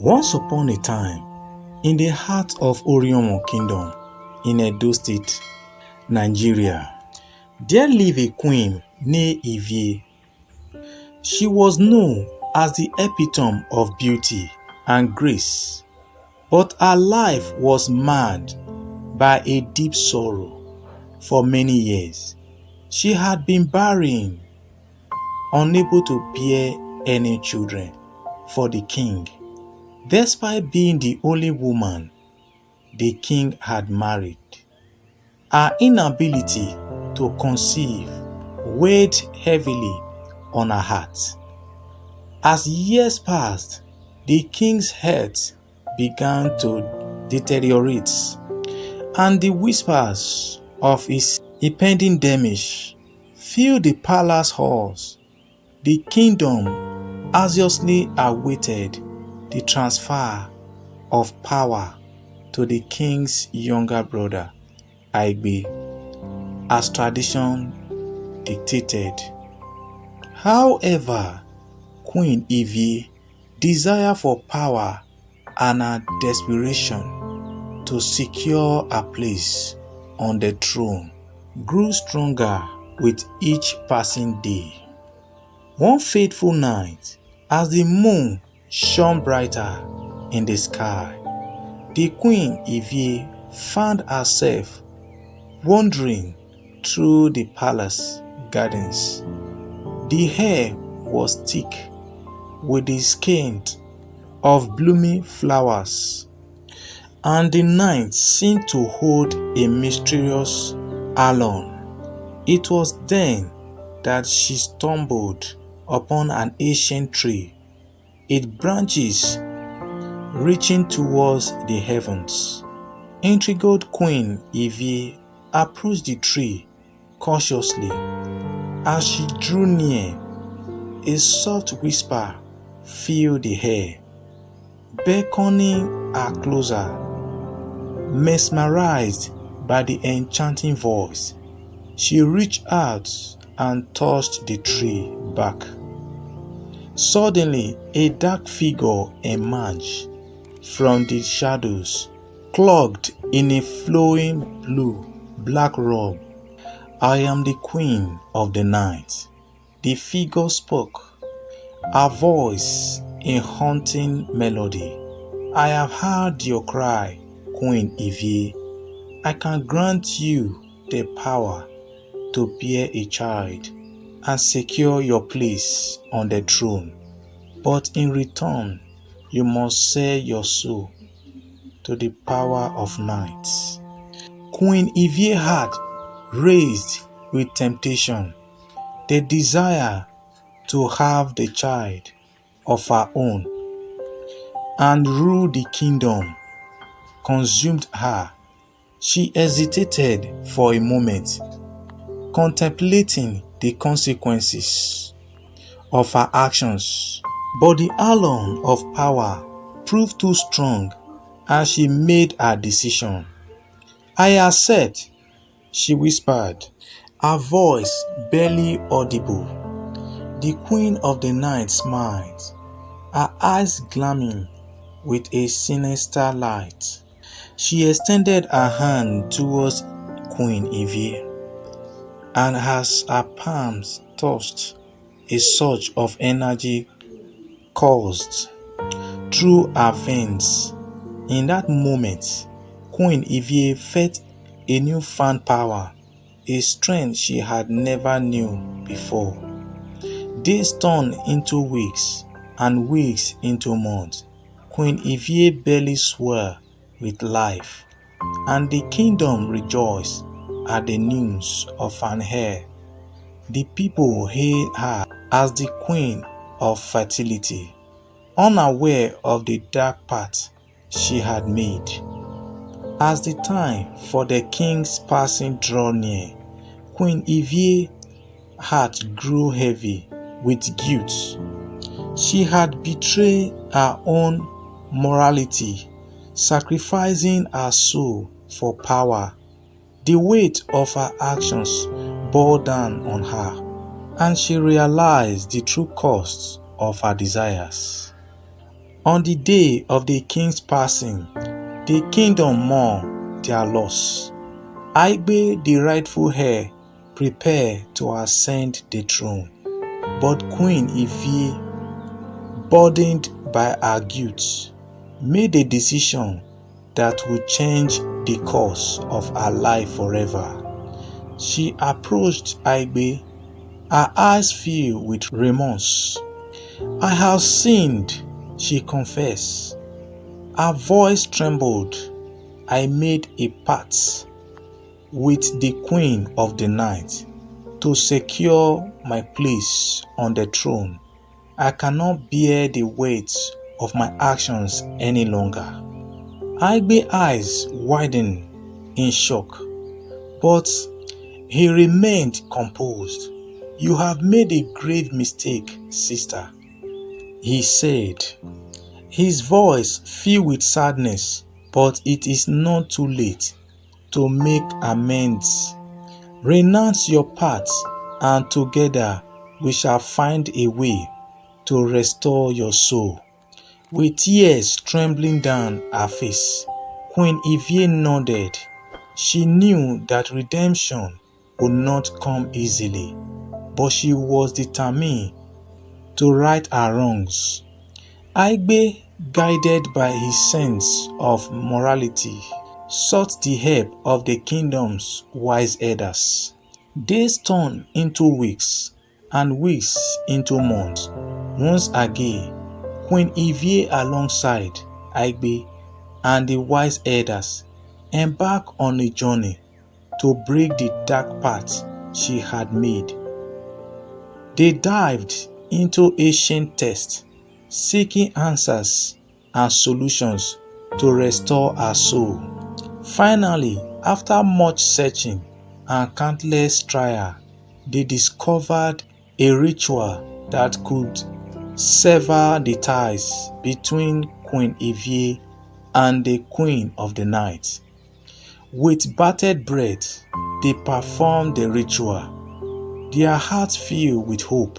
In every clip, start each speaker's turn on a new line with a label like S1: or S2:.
S1: Once upon a time, in the heart of Orhionmwon Kingdom in Edo State Nigeria, there lived a queen named Ivie. She was known as the epitome of beauty and grace, but her life was marred by a deep sorrow. For many years, she had been barren, unable to bear any children for the king. Despite being the only woman the king had married, her inability to conceive weighed heavily on her heart. As years passed, the king's health began to deteriorate, and the whispers of his impending damage filled the palace halls. The kingdom anxiously awaited the transfer of power to the king's younger brother, Aigbe, as tradition dictated. However, Queen Ivie, desire for power and her desperation to secure a place on the throne grew stronger with each passing day. One fateful night, as the moon shone brighter in the sky, the Queen Ivie found herself wandering through the palace gardens. The air was thick with the scent of blooming flowers, and the night seemed to hold a mysterious allure. It was then that she stumbled upon an ancient tree, its branches reaching towards the heavens. Intrigued Queen Ivie approached the tree cautiously. As she drew near, a soft whisper filled the air, beckoning her closer. Mesmerized by the enchanting voice, she reached out and touched the tree bark. Suddenly, a dark figure emerged from the shadows, clothed in a flowing black robe. "I am the queen of the night," the figure spoke, her voice a haunting melody. "I have heard your cry, Queen Ivie. I can grant you the power to bear a child and secure your place on the throne. But in return, you must sell your soul to the power of night." Queen Ivie's heart raised with temptation. The desire to have the child of her own and rule the kingdom consumed her. She hesitated for a moment, contemplating the consequences of her actions. But the allure of power proved too strong, and she made her decision. "I accept," she whispered, her voice barely audible. The Queen of the Night smiled, her eyes gleaming with a sinister light. She extended her hand towards Queen Ivie, and as her palms touched, a surge of energy coursed through her veins. In that moment, Queen Ivie felt a newfound power, a strength she had never known before. Days turned into weeks, and weeks into months. Queen Ivie barely swore with life, and the kingdom rejoiced at the news of an heir. The people hailed her as the Queen of Fertility, unaware of the dark path she had made. As the time for the king's passing drew near, Queen Ivie's heart grew heavy with guilt. She had betrayed her own morality, sacrificing her soul for power. The weight of her actions bore down on her, and she realized the true cost of her desires. On the day of the king's passing, the kingdom mourned their loss. Aigbe, the rightful heir, prepared to ascend the throne, but Queen Ivie, burdened by her guilt, made a decision that would change the course of her life forever. She approached Aigbe, her eyes filled with remorse. "I have sinned," she confessed. Her voice trembled. "I made a pact with the Queen of the Night to secure my place on the throne. I cannot bear the weight of my actions any longer." Aigbe's eyes widened in shock, but he remained composed. "You have made a grave mistake, sister," he said, his voice filled with sadness. "But it is not too late to make amends. Renounce your path, and together we shall find a way to restore your soul." With tears trembling down her face, Queen Ivie nodded. She knew that redemption would not come easily, but she was determined to right her wrongs. Aigbe, guided by his sense of morality, sought the help of the kingdom's wise elders. Days turned into weeks, and weeks into months. Once again, Queen Ivie, alongside Aigbe and the wise elders, embarked on a journey to break the dark path she had made. They dived into ancient texts, seeking answers and solutions to restore her soul. Finally, after much searching and countless trials, they discovered a ritual that could sever the ties between Queen Ivie and the Queen of the Night. With bated breath, they performed the ritual, their hearts filled with hope.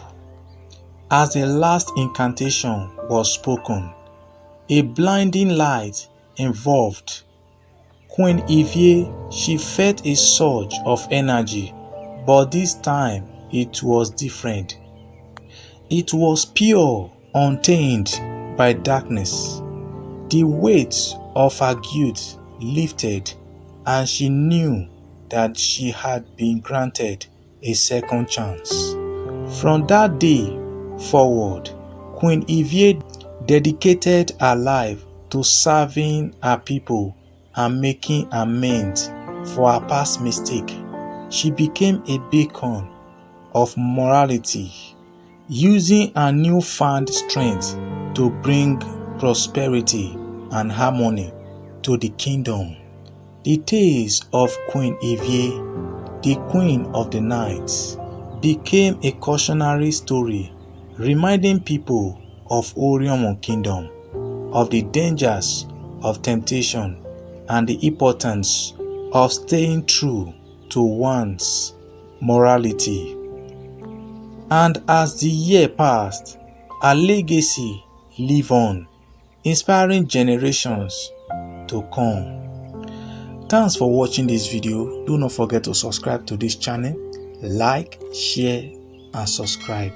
S1: As the last incantation was spoken, a blinding light evolved. Queen Ivie, she felt a surge of energy, but this time it was different. It was pure, untainted by darkness. The weight of her guilt lifted, and she knew that she had been granted a second chance. From that day forward, Queen Ivie dedicated her life to serving her people and making amends for her past mistake. She became a beacon of morality, using her newfound strength to bring prosperity and harmony to the kingdom. The tales of Queen Ivie, the Queen of the Night, became a cautionary story, reminding people of Orhionmwon kingdom, of the dangers of temptation and the importance of staying true to one's morality. And as the year passed, her legacy lived on, inspiring generations to come. Thanks for watching this video. Do not forget to subscribe to this channel, like, share and subscribe.